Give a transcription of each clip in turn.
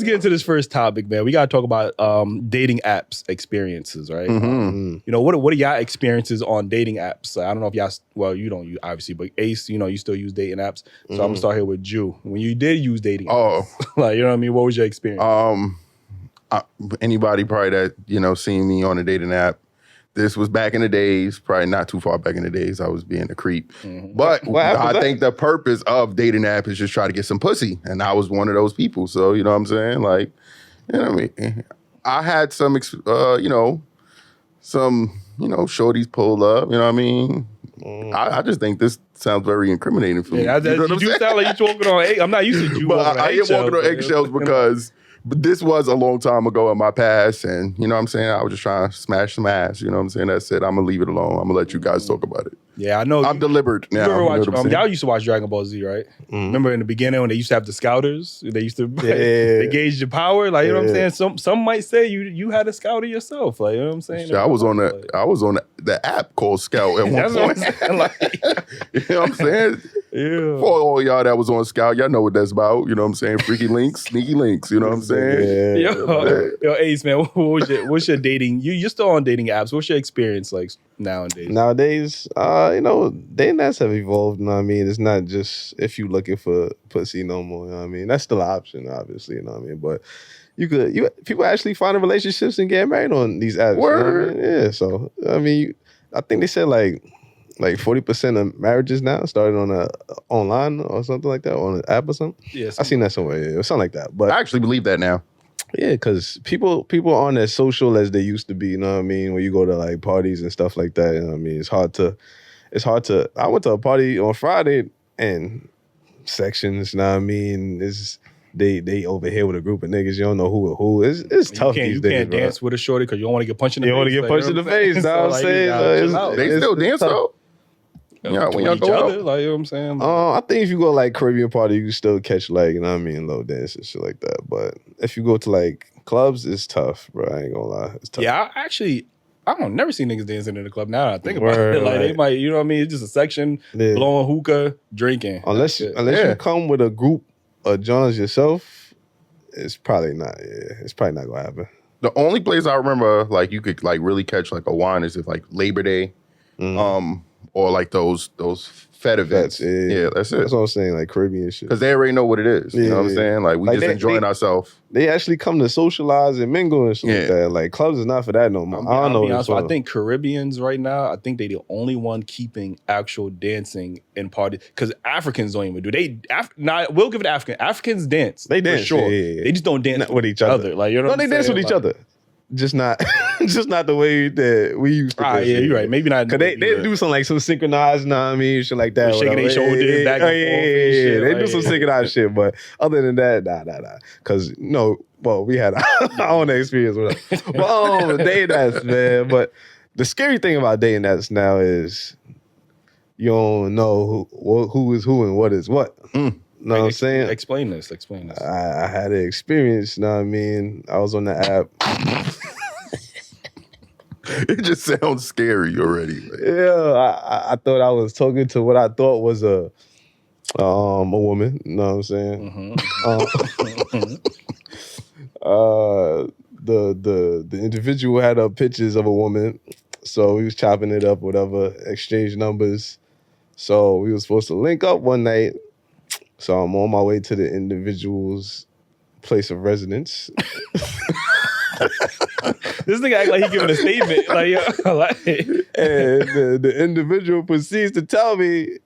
get into this first topic, man. We got to talk about dating apps experiences, right? You know, what are y'all experiences on dating apps? I don't know if y'all, well, you don't use, obviously, but Ace, you know, you still use dating apps. So I'm going to start here with Jew. When you did use dating apps, like, you know what I mean? What was your experience? Anybody probably that, you know, seen me on a dating app, this was back in the days, probably not too far back in the days, I was being a creep. But I think the purpose of dating app is just try to get some pussy. And I was one of those people. So, you know what I'm saying? Like, you know what I mean? I had some, shorties pull up, you know what I mean? I just think this sounds very incriminating for me. You do sound like you're walking on eggshells. I'm not used to you but I am walking on eggshells because... But this was a long time ago in my past, and you know what I'm saying? I was just trying to smash some ass, you know what I'm saying? That's it. I'm going to leave it alone. I'm going to let you guys talk about it. Yeah, I know. I'm delivered now. Y'all used to watch Dragon Ball Z, right? Remember in the beginning when they used to have the scouters? They used to they gauge your power. Like, you know what I'm saying? Some might say you had a scouter yourself. Like, you know what I'm saying? Shit, I was on the app called Scout at one point. You know what I'm saying? Yeah. For all y'all that was on Scout, y'all know what that's about. You know what I'm saying? Freaky links, sneaky links. You know what I'm saying? Yo, Ace, man, what's your dating? You're still on dating apps. What's your experience like nowadays? Nowadays, you know, dating apps have evolved. You know what I mean? It's not just if you looking for pussy no more. You know what I mean? That's still an option, obviously. You know what I mean? But people actually finding relationships and getting married on these apps. Word. You know what I mean? Yeah. So I mean, I think they said like 40% of marriages now started on online or something like that, on an app or something. Yeah, I seen that somewhere, or something like that. But I actually believe that now. Yeah, because people aren't as social as they used to be. You know what I mean? When you go to like parties and stuff like that, you know what I mean? It's hard to. I went to a party on Friday and sections. You know what I mean? They over here with a group of niggas. You don't know who. It's tough these days. You can't dance with a shorty because you don't want to get punched in the face. You don't want to get punched in the face. You know what I'm saying? They still dance though. Yeah, when y'all go out, like, you know what I'm saying? I think if you go like Caribbean party, you can still catch like, you know what I mean, low dance and shit like that. But if you go to like clubs, it's tough, bro. I ain't gonna lie, it's tough. Yeah, I don't never see niggas dancing in the club now that I think about it. Like they might, you know what I mean? It's just a section, blowing hookah, drinking. Unless you come with a group of Johns yourself, it's probably not. Yeah, it's probably not gonna happen. The only place I remember like you could like really catch like a wine is if like Labor Day, or like those Fed events. Yeah, that's it. That's what I'm saying, like Caribbean shit. Because they already know what it is. You know what I'm saying? Like, we just enjoying ourselves. They actually come to socialize and mingle and shit like that. Like, clubs is not for that no more. I don't know. Honest, I think Caribbeans right now, I think they the only one keeping actual dancing in party. Because Africans don't even do. We'll give it to African. Africans dance. They dance, for sure. Yeah. They just don't dance with each other. Like, you know they dance with each other. Just not the way that we used to. Yeah, you're right. Maybe not. Because they do some like some synchronized, know what I mean, shit like that. Shaking their shoulders back and forth. Yeah. They do some synchronized shit, but other than that, nah. Because we had our own experience with it. But dating apps, man. But the scary thing about dating apps now is you don't know who is who and what is what. Know what I'm saying? Explain this. I had an experience, you know what I mean? I was on the app. It just sounds scary already. Like. Yeah, I thought I was talking to what I thought was a woman, you know what I'm saying? The individual had up pictures of a woman, so we was chopping it up, whatever, exchange numbers. So we was supposed to link up one night. So I'm on my way to the individual's place of residence. This nigga act like he giving a statement. And the individual proceeds to tell me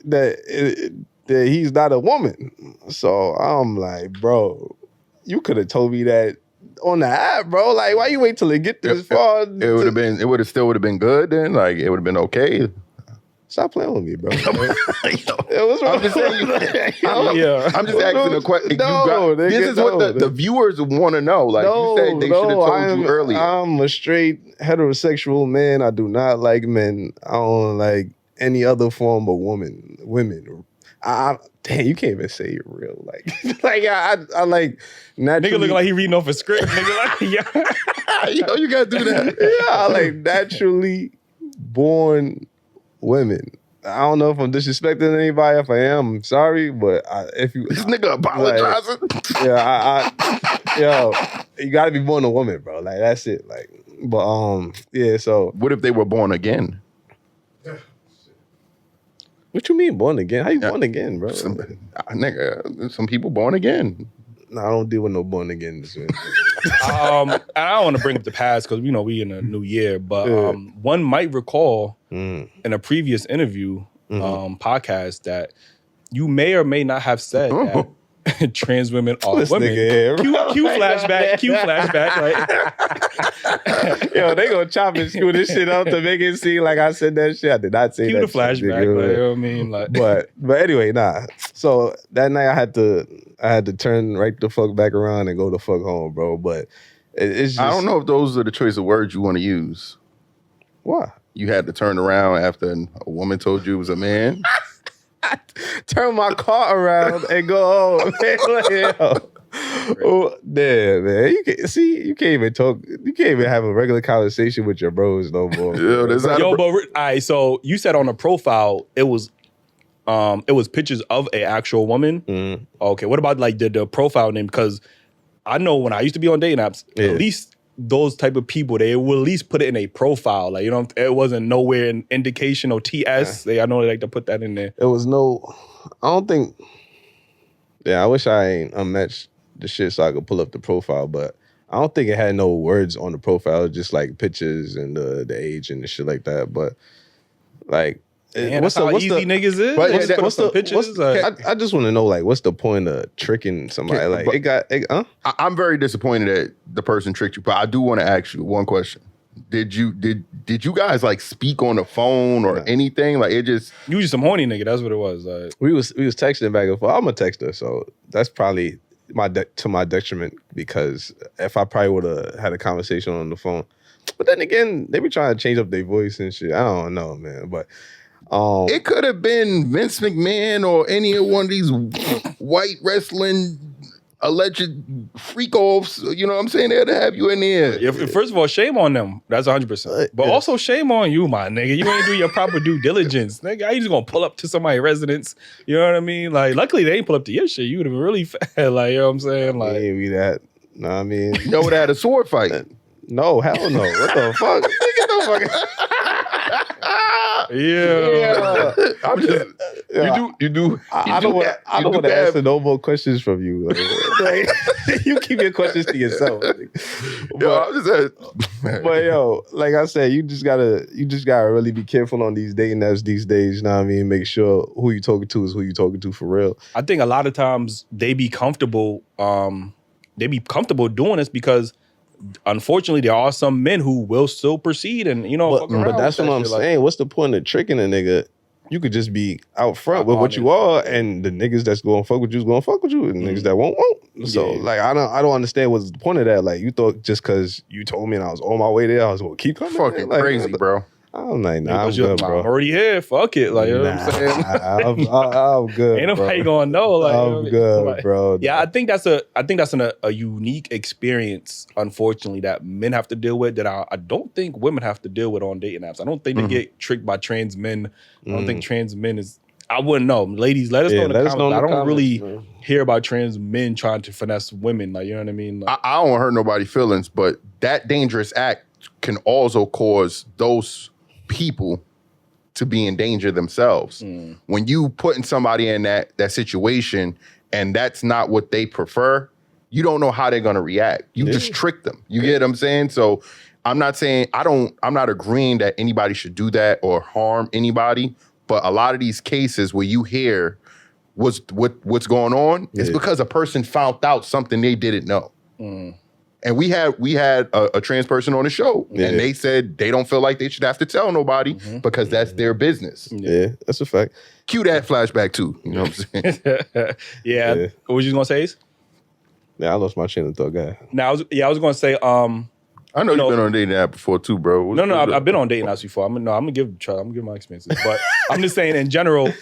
that he's not a woman. So I'm like, bro, you could have told me that on the app, bro. Like, why you wait till it get this far? It would have still been good then. Like, it would have been okay. Stop playing with me, bro. I'm just saying. I'm just asking a question. This is what the viewers want to know. Like you said, they should have told you earlier. I'm a straight heterosexual man. I do not like men. I don't like any other form of women. Damn, you can't even say it real. I like naturally. Nigga look like he reading off a script. Nigga like, you gotta do that. Yeah, I like naturally born women. I don't know if I'm disrespecting anybody. If I am, I'm sorry. But if you, this nigga apologizing. Like, yeah, Yo, you gotta be born a woman, bro. Like that's it. Like, but yeah. So What if they were born again? what you mean born again? How you born again, bro? Nigga, some people born again. No, I don't deal with no born again. I don't want to bring up the past because we in a new year, but one might recall in a previous interview podcast that you may or may not have said that trans women are women. Cue flashback. Like, yo, they gonna chop and screw this shit up to make it seem like I said that shit. I did not say cue that. the flashback. Shit, like, you know what I mean? Like, but anyway, nah. So that night I had to turn right the fuck back around and go the fuck home, bro. But it's just, I don't know if those are the choice of words you want to use. Why? You had to turn around after a woman told you it was a man. Turn my car around and go home. Man. Like, yo. Oh, damn, man. You can't even talk. You can't even have a regular conversation with your bros no more. But all right, so you said on the profile it was pictures of an actual woman. Mm-hmm. Okay, what about like the profile name? Because I know when I used to be on dating apps, at least those type of people, they will at least put it in a profile. Like, it wasn't nowhere in indication or TS. I know they like to put that in there. It was I don't think. Yeah, I wish I ain't unmatched the shit so I could pull up the profile, but I don't think it had no words on the profile. It was just like pictures and the age and the shit like that. But like, Man, what's how easy niggas is? What's the pictures? I just want to know, like, what's the point of tricking somebody? Like, I'm very disappointed that the person tricked you, but I do want to ask you one question. Did you guys like speak on the phone or anything? Like, it just you just some horny nigga. That's what it was. Like, we was texting back and forth. I'm a texter, so that's probably to my detriment, because if I probably would have had a conversation on the phone, but then again, they be trying to change up their voice and shit. I don't know, man, but. It could have been Vince McMahon or any of one of these white wrestling alleged freak-offs. You know what I'm saying? They'd have you in there. First of all, shame on them. That's 100%. But also shame on you, my nigga. You ain't do your proper due diligence. Nigga, how you just gonna pull up to somebody's residence? You know what I mean? Like, luckily they ain't pull up to your shit. You would have been really fat. Like, you know what I'm saying? Like, ain't be that. No, I mean, you would have had a sword fight. No, hell no. What the fuck? Nigga, no fucking. Yeah. I'm just, you do. I don't want to answer no more questions from you. Like, you keep your questions to yourself. But yo, like I said, you just gotta really be careful on these dating apps these days. You know what I mean? Make sure who you talking to is who you talking to for real. I think a lot of times they be comfortable. Doing this because, unfortunately, there are some men who will still proceed and fuck around. But that's what I'm saying. What's the point of tricking a nigga? You could just be out front with what you are, and the niggas that's going to fuck with you is going to fuck with you, and niggas that won't. So like, I don't understand what's the point of that. Like, you thought just because you told me and I was on my way there, I was going to keep coming. Fucking like, crazy, bro. I'm like, nah, I'm good, bro. I'm already here. Fuck it. Like, you know what I'm saying? I'm good. Ain't nobody gonna know. Like, I'm good, like, bro. Yeah, I think that's a unique experience, unfortunately, that men have to deal with that I don't think women have to deal with on dating apps. I don't think they get tricked by trans men. I don't think trans men is. I wouldn't know. Ladies, let us know in the comments. I don't really hear about trans men trying to finesse women. Like, you know what I mean? Like, I don't hurt nobody's feelings, but that dangerous act can also cause those people to be in danger themselves. When you putting somebody in that situation and that's not what they prefer, you don't know how they're gonna react. You just trick them. You get what I'm saying? So I'm not saying I'm not agreeing that anybody should do that or harm anybody, but a lot of these cases where you hear what's going on, it's because a person found out something they didn't know. And we had a trans person on the show, and they said they don't feel like they should have to tell nobody because that's their business. Yeah, that's a fact. Cue that flashback too. You know what I'm saying? yeah. What was you gonna say, Ace? Yeah, I lost my train of thought, guy. Now, I was gonna say, I know you've been on a dating app before too, bro. I've been on dating apps before. I'm gonna give my experiences, but I'm just saying in general.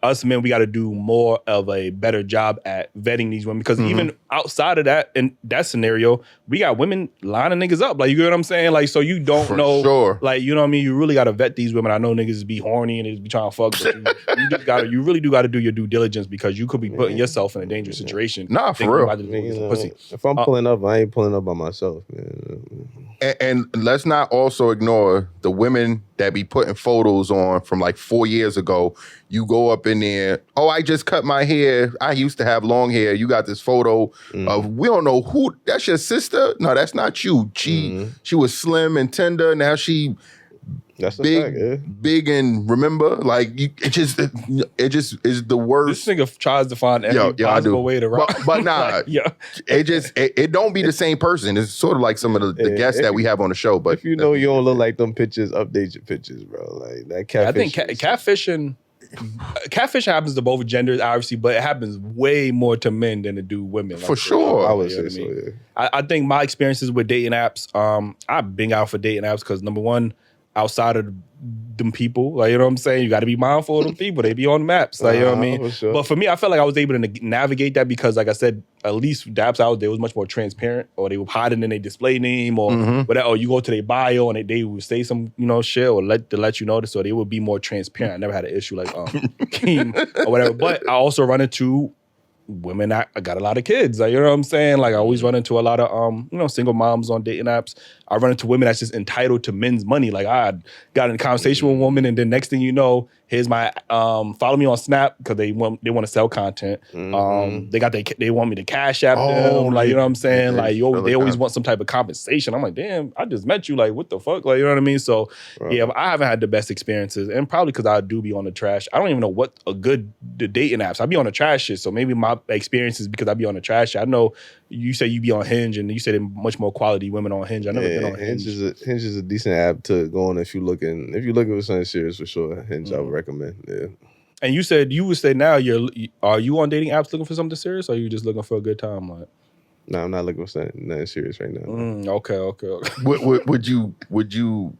us men, we got to do more of a better job at vetting these women because even outside of that, in that scenario, we got women lining niggas up. Like, you get what I'm saying? Like, so you don't know. Sure. Like, you know what I mean? You really got to vet these women. I know niggas be horny and they be trying to fuck, but you really do got to do your due diligence because you could be putting yourself in a dangerous situation. Nah, for real. If I'm pulling up, I ain't pulling up by myself, man. And let's not also ignore the women that be putting photos on from like 4 years ago. You go up in there, oh, I just cut my hair. I used to have long hair. You got this photo of, we don't know who, that's your sister? No, that's not you. She was slim and tender. Now she that's big and remember, like it just is the worst. This nigga tries to find every possible way to rock. But nah, it don't be the same person. It's sort of like some of the guests that we have on the show. But if you know you don't look like them pictures, update your pictures, bro. Like that catfish. I think catfishing happens to both genders, obviously, but it happens way more to men than to do women. For sure. I would say so, yeah. I think my experiences with dating apps, I've been out for dating apps because number one, outside of them people, like, you know what I'm saying? You got to be mindful of them people. They be on maps, like, you know what I mean? Sure. But for me, I felt like I was able to navigate that because, like I said, at least the apps out there was much more transparent, or they were hiding in their display name, or whatever. Or you go to their bio and they would say some, shit, or let you know this, so they would be more transparent. I never had an issue like Keem or whatever. But I also run into women that I got a lot of kids. Like, you know what I'm saying? Like, I always run into a lot of single moms on dating apps. I run into women that's just entitled to men's money. Like, I got in a conversation with a woman, and then next thing you know, here's my follow me on Snap because they want to sell content. They want me to cash app them. Like, you know what I'm saying? Like, they always want some type of compensation. I'm like, damn, I just met you. Like, what the fuck? Like, you know what I mean? So yeah, I haven't had the best experiences, and probably because I do be on the trash. I don't even know what a good dating apps. I be on the trash shit, so maybe my experience is because I be on the trash shit. I know you say you be on Hinge, and you say there much more quality women on Hinge. I never been on Hinge. Hinge is a decent app to go on if you're looking for something serious, for sure. Hinge, I would recommend. Yeah. And you would say now are you on dating apps looking for something serious, or are you just looking for a good time? Like, no, I'm not looking for nothing serious right now. Okay. Would you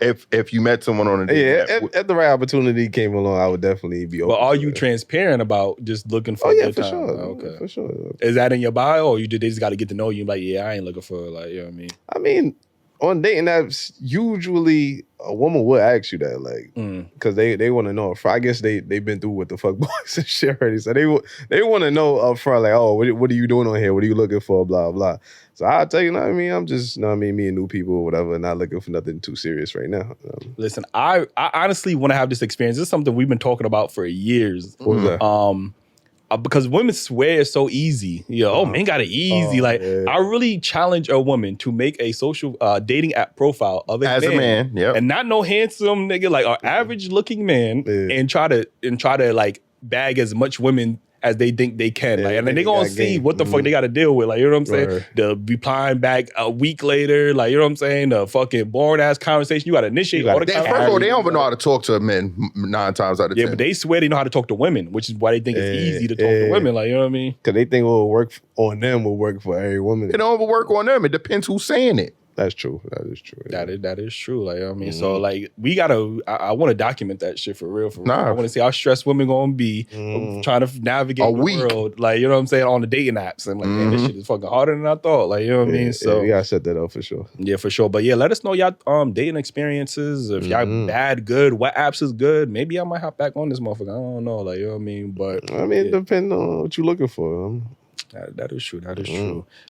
if you met someone on a dating app? If the right opportunity came along, I would definitely be open. But are you transparent about just looking for a good time? Sure. Okay. For sure. Is that in your bio, or they just got to get to know you? Like, yeah, I ain't looking for, like, you know what I mean? I mean, on dating apps, usually a woman would ask you that, like, because they want to know. I guess they've been through with the fuck boys and shit already, so they want to know up front, like, oh, what are you doing on here? What are you looking for? Blah blah. So I'll tell you, know what I mean? I'm just, meeting new people or whatever, not looking for nothing too serious right now. Listen, I honestly want to have this experience. This is something we've been talking about for years. What was that? Because women swear it's so easy. Men got it easy. I really challenge a woman to make a social dating app profile of a man, and not no handsome nigga, like an average looking man, and try to like bag as much women as they think they can. Like, and then they gonna see what the fuck they gotta deal with. Like, you know what I'm saying? The replying back a week later, like, you know what I'm saying? The fucking boring ass conversation. You gotta initiate all the First of all, they don't even know how to talk to men 9 times out of 10. Yeah, but they swear they know how to talk to women, which is why they think it's easy to talk to women. Like, you know what I mean? Because they think what will work on them will work for every woman. It don't work on them. It depends who's saying it. That's true. That is true. Yeah. That is true. Like, I mean, so like we gotta. I want to document that shit for real. I want to see how stressed women gonna be trying to navigate the world. Like, you know what I'm saying, on the dating apps. And like, man, this shit is fucking harder than I thought. Like, you know what I mean? So we gotta set that up for sure. Yeah, for sure. But yeah, let us know y'all dating experiences. If y'all bad, good, what apps is good. Maybe I might hop back on this motherfucker. I don't know. Like, you know what I mean? But it depends on what you're looking for. That is true. That is true.